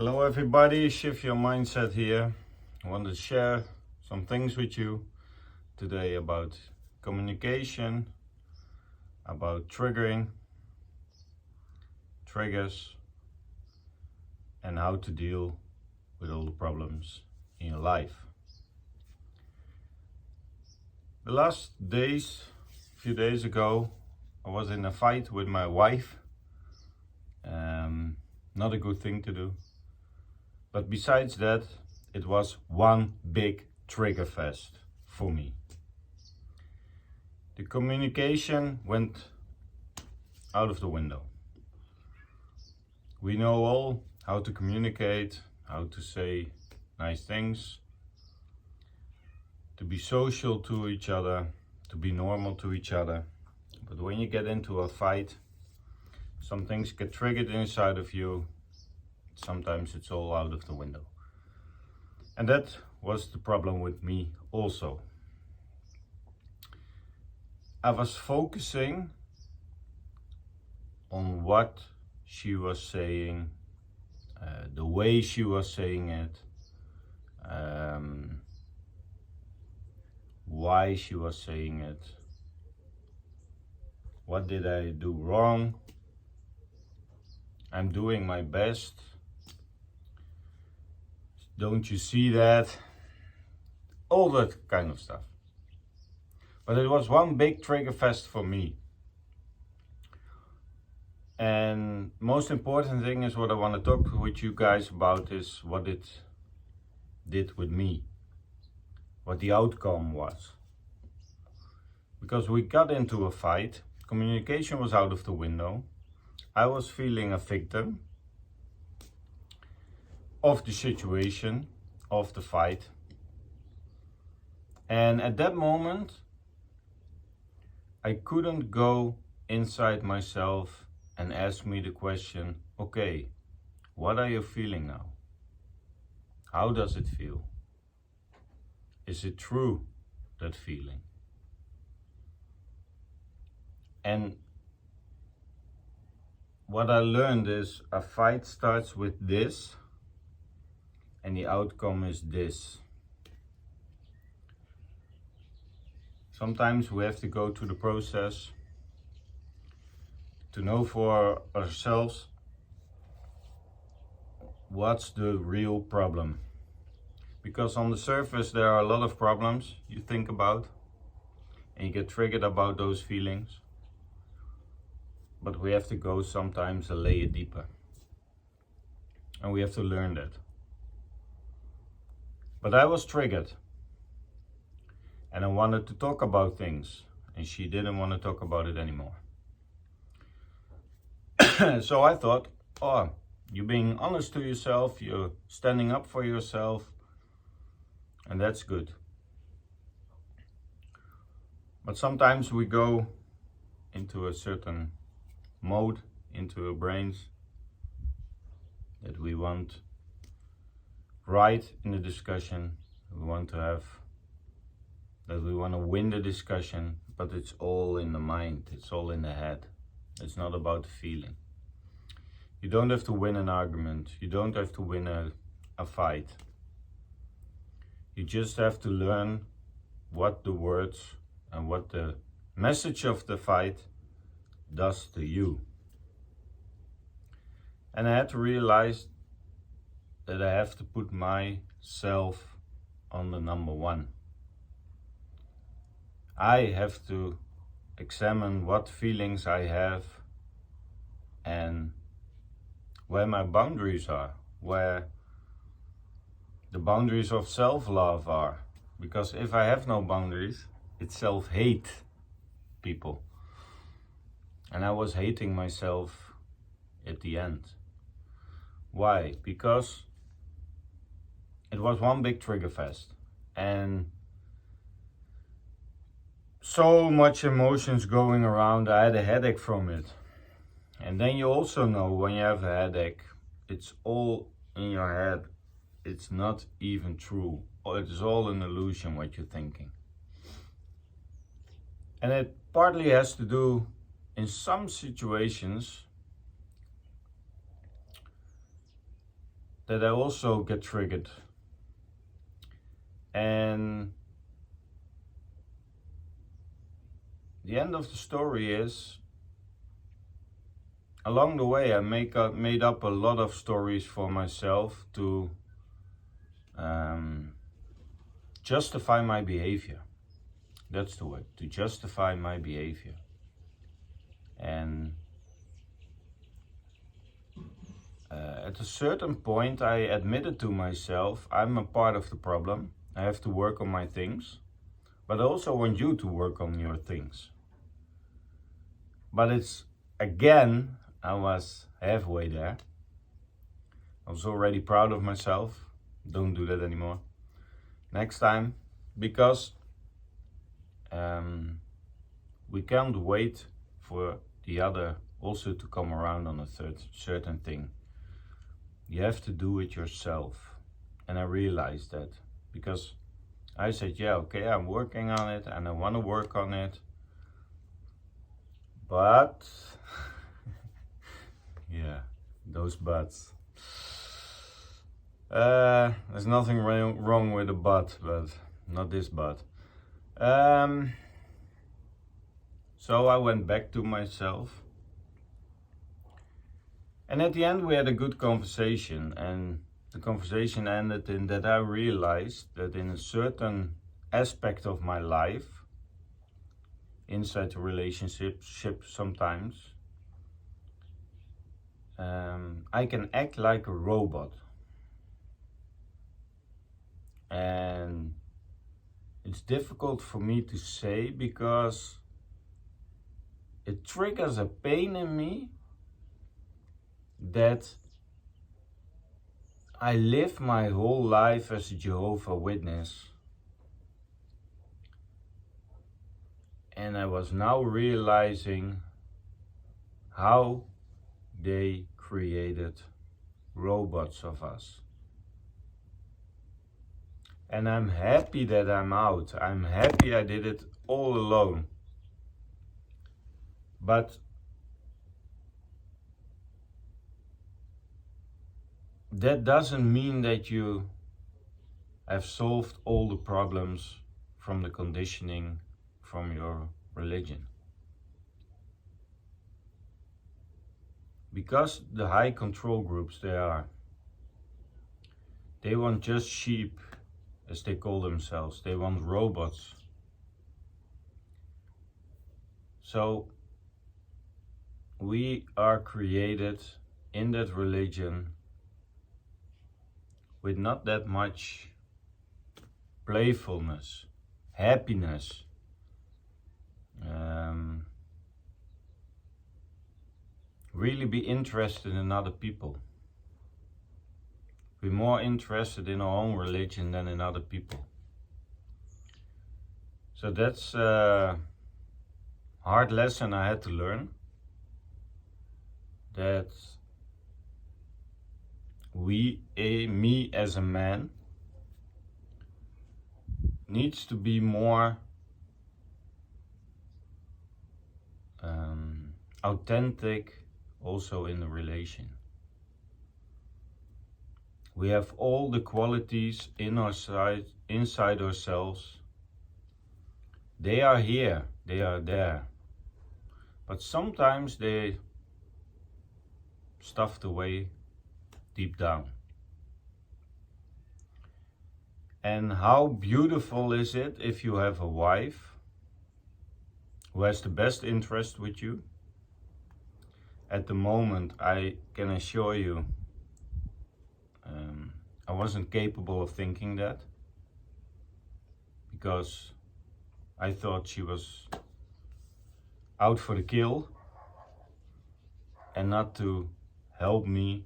Hello everybody, Shift Your Mindset here. I want to share some things with you today about communication, about triggers, and how to deal with all the problems in your life. The last days, a few days ago, I was in a fight with my wife. Not a good thing to do. But besides that, it was one big trigger fest for me. The communication went out of the window. We know all how to communicate, how to say nice things, to be social to each other, to be normal to each other. But when you get into a fight, some things get triggered inside of you. Sometimes it's all out of the window. And that was the problem with me also. I was focusing on what she was saying, the way she was saying it, why she was saying it, what did I do wrong. I'm doing my best. Don't you see that? All that kind of stuff. But it was one big trigger fest for me. And most important thing is what I want to talk with you guys about is what it did with me. What the outcome was. Because we got into a fight. Communication was out of the window. I was feeling a victim of the situation, of the fight. And at that moment, I couldn't go inside myself and ask me the question, okay, what are you feeling now? How does it feel? Is it true, that feeling? And what I learned is a fight starts with this, and the outcome is this. Sometimes we have to go through the process to know for ourselves what's the real problem. Because on the surface there are a lot of problems you think about and you get triggered about those feelings. But we have to go sometimes a layer deeper. And we have to learn that. But I was triggered. And I wanted to talk about things. And she didn't want to talk about it anymore. So I thought, oh, you're being honest to yourself. You're standing up for yourself. And that's good. But sometimes we go into a certain mode, into our brains, that we want right in the discussion, we want to win the discussion, but it's all in the mind, it's all in the head. It's not about the feeling. You don't have to win an argument, you don't have to win a fight. You just have to learn what the words and what the message of the fight does to you. And I had to realize that I have to put myself on the number one. I have to examine what feelings I have and where my boundaries are, where the boundaries of self-love are. Because if I have no boundaries, it's self-hate, people. And I was hating myself at the end. Why? Because it was one big trigger fest. And so much emotions going around, I had a headache from it. And then you also know when you have a headache, it's all in your head. It's not even true. It is all an illusion what you're thinking. And it partly has to do, in some situations, that I also get triggered. And the end of the story is, along the way I made up a lot of stories for myself to justify my behavior. That's the word, to justify my behavior. And at a certain point I admitted to myself, I'm a part of the problem. I have to work on my things, but I also want you to work on your things. But it's, again, I was halfway there. I was already proud of myself. Don't do that anymore. Next time, because we can't wait for the other also to come around on a certain thing. You have to do it yourself. And I realized that, because I said, yeah, okay, I'm working on it and I want to work on it. But, yeah, those buts. There's nothing wrong with a butt, but not this butt. So I went back to myself. And at the end we had a good conversation, and the conversation ended in that I realized that in a certain aspect of my life, inside the relationship sometimes, I can act like a robot. And it's difficult for me to say because it triggers a pain in me that I live my whole life as a Jehovah's Witness. And I was now realizing how they created robots of us. And I'm happy that I'm out. I'm happy I did it all alone. But that doesn't mean that you have solved all the problems from the conditioning from your religion. Because the high control groups they want just sheep, as they call themselves. They want robots. So we are created in that religion with not that much playfulness, happiness, really be interested in other people. We're more interested in our own religion than in other people. So that's a hard lesson I had to learn. That me as a man, needs to be more authentic also in the relation. We have all the qualities inside ourselves. They are here, they are there. But sometimes they stuffed away deep down. And how beautiful is it if you have a wife who has the best interest with you? At the moment, I can assure you, I wasn't capable of thinking that, because I thought she was out for the kill and not to help me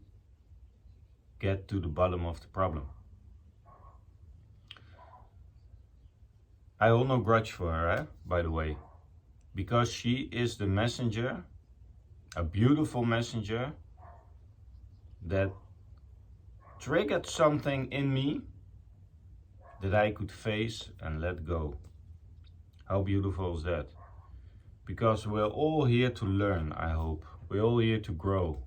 get to the bottom of the problem. I hold no grudge for her, by the way, because she is the messenger, a beautiful messenger that triggered something in me that I could face and let go. How beautiful is that? Because we're all here to learn, I hope. We're all here to grow.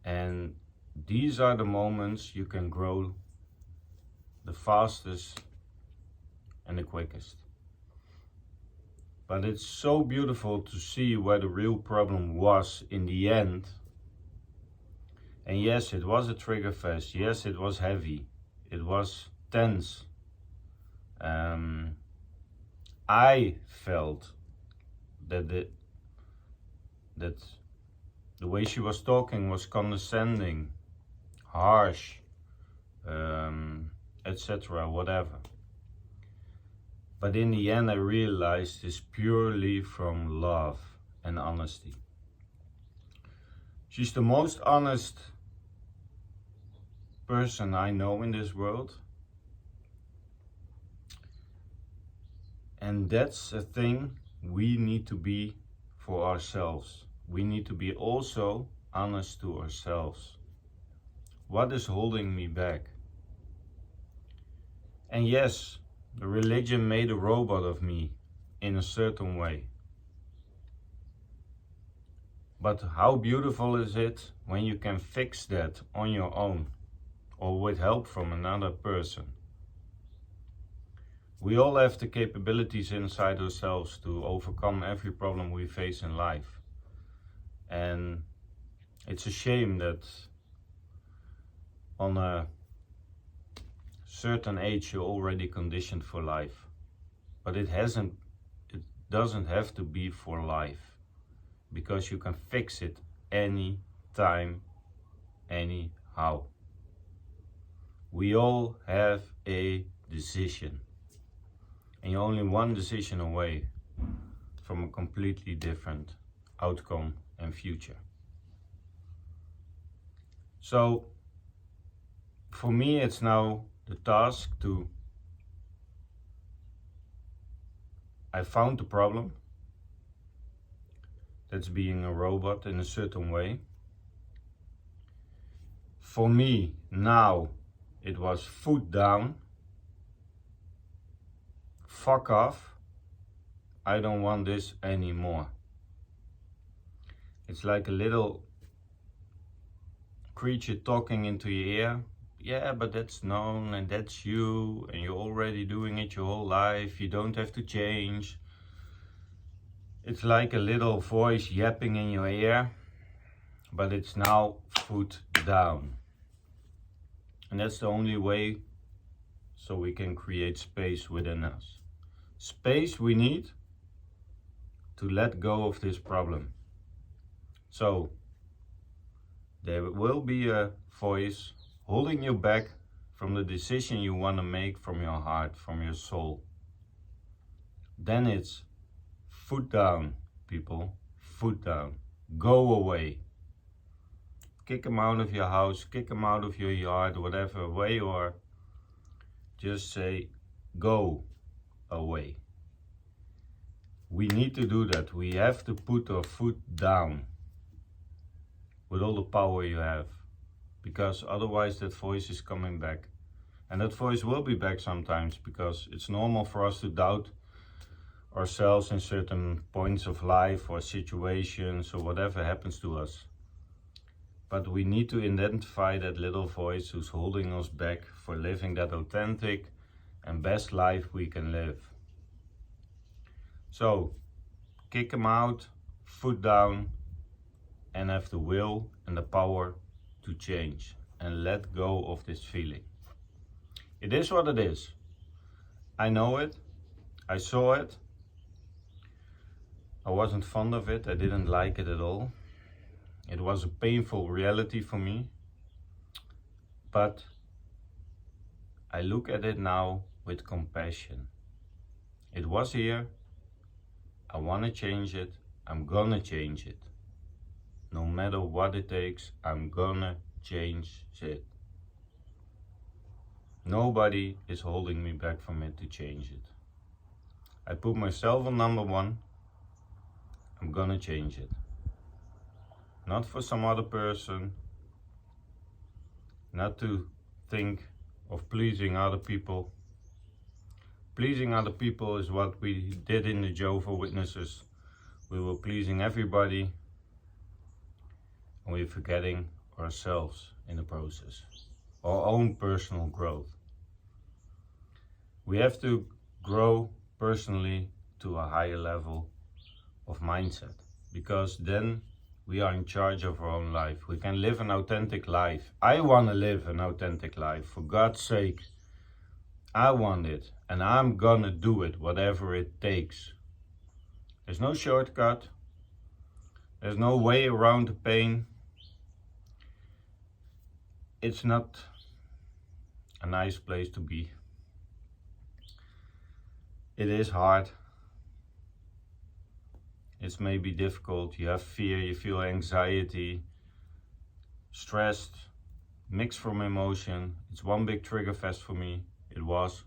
And these are the moments you can grow the fastest and the quickest. But it's so beautiful to see where the real problem was in the end. And yes, it was a trigger fest. Yes, it was heavy. It was tense. I felt that the way she was talking was condescending, harsh, etc., whatever. But in the end I realized it's purely from love and honesty. She's the most honest person I know in this world. And that's a thing we need to be for ourselves. We need to be also honest to ourselves. What is holding me back? And yes, the religion made a robot of me in a certain way. But how beautiful is it when you can fix that on your own or with help from another person? We all have the capabilities inside ourselves to overcome every problem we face in life. And it's a shame that on a certain age you're already conditioned for life. But it doesn't have to be for life, because you can fix it any time, anyhow. We all have a decision, and you're only one decision away from a completely different outcome and future. So for me it's now the task to, I found the problem, that's being a robot in a certain way. For me now it was foot down, fuck off, I don't want this anymore. It's like a little creature talking into your ear. Yeah, but that's known and that's you and you're already doing it your whole life. You don't have to change. It's like a little voice yapping in your ear, but it's now foot down. And that's the only way so we can create space within us. Space we need to let go of this problem. So there will be a voice holding you back from the decision you want to make from your heart, from your soul. Then it's foot down, people, foot down. Go away. Kick them out of your house, kick them out of your yard, whatever way, or just say, go away. We need to do that. We have to put our foot down with all the power you have, because otherwise that voice is coming back. And that voice will be back sometimes, because it's normal for us to doubt ourselves in certain points of life or situations or whatever happens to us. But we need to identify that little voice who's holding us back for living that authentic and best life we can live. So kick them out, foot down, and have the will and the power to change and let go of this feeling. It is what it is. I know it. I saw it. I wasn't fond of it. I didn't like it at all. It was a painful reality for me. But I look at it now with compassion. It was here. I want to change it. I'm gonna change it. No matter what it takes, I'm gonna change it. Nobody is holding me back from it to change it. I put myself on number one. I'm gonna change it. Not for some other person. Not to think of pleasing other people. Pleasing other people is what we did in the Jehovah's Witnesses. We were pleasing everybody and we're forgetting ourselves. in the process, our own personal growth. We have to grow personally to a higher level of mindset, because then we are in charge of our own life. We can live an authentic life. I want to live an authentic life, for God's sake. I want it, and I'm gonna do it, whatever it takes. There's no shortcut. There's no way around the pain. It's not a nice place to be. It is hard. It's maybe difficult. You have fear, you feel anxiety, stressed, mixed from emotion. It's one big trigger fest for me. It was.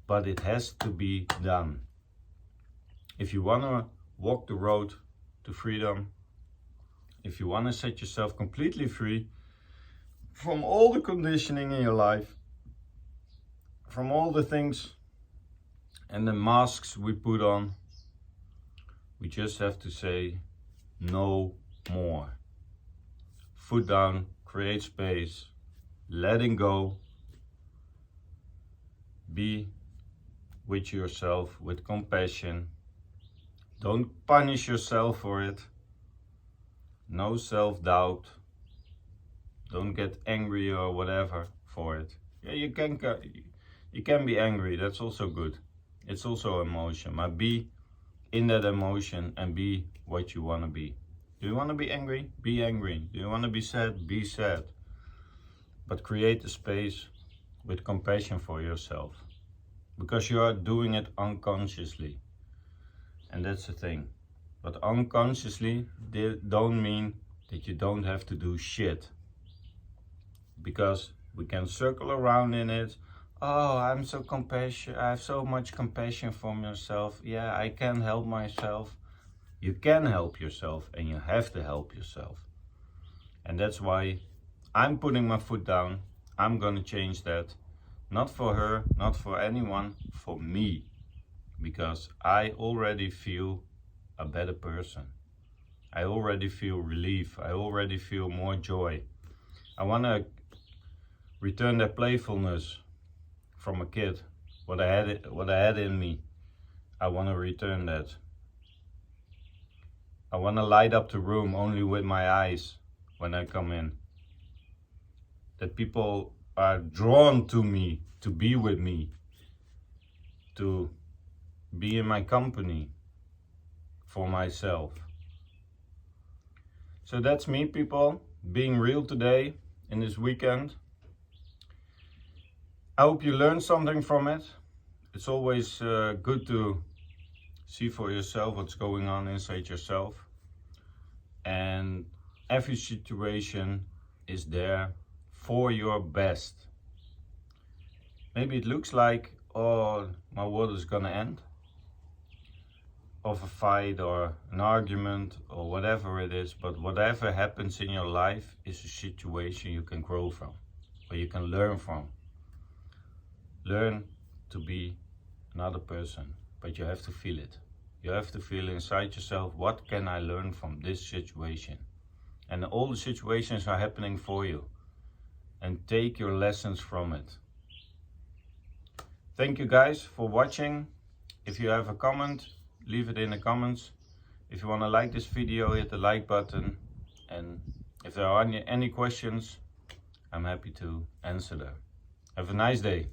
But it has to be done. If you want to walk the road to freedom, if you want to set yourself completely free from all the conditioning in your life, from all the things and the masks we put on, we just have to say no more. Foot down, create space, letting go, be with yourself with compassion. Don't punish yourself for it. No self-doubt. Don't get angry or whatever for it. Yeah, you can be angry. That's also good. It's also emotion. But be in that emotion and be what you want to be. Do you want to be angry? Be angry. Do you want to be sad? Be sad. But create a space with compassion for yourself, because you are doing it unconsciously. And that's the thing. But unconsciously don't mean that you don't have to do shit. Because we can circle around in it. Oh, I'm so compassionate. I have so much compassion for myself. Yeah, I can help myself. You can help yourself, and you have to help yourself. And that's why I'm putting my foot down. I'm gonna change that. Not for her, not for anyone, for me. Because I already feel a better person. I already feel relief. I already feel more joy. I want to return that playfulness from a kid. What I had in me. I want to return that. I want to light up the room only with my eyes when I come in. That people are drawn to me, to be with me, to be in my company for myself. So that's me, people, being real today in this weekend. I hope you learned something from it. It's always good to see for yourself what's going on inside yourself. And every situation is there for your best. Maybe it looks like, oh, my world is gonna end, of a fight or an argument or whatever it is, but whatever happens in your life is a situation you can grow from, or you can learn from. Learn to be another person, but you have to feel it. You have to feel inside yourself, what can I learn from this situation? And all the situations are happening for you, and take your lessons from it. Thank you guys for watching. If you have a comment, leave it in the comments. If you want to like this video, hit the like button. And if there are any questions, I'm happy to answer them. Have a nice day.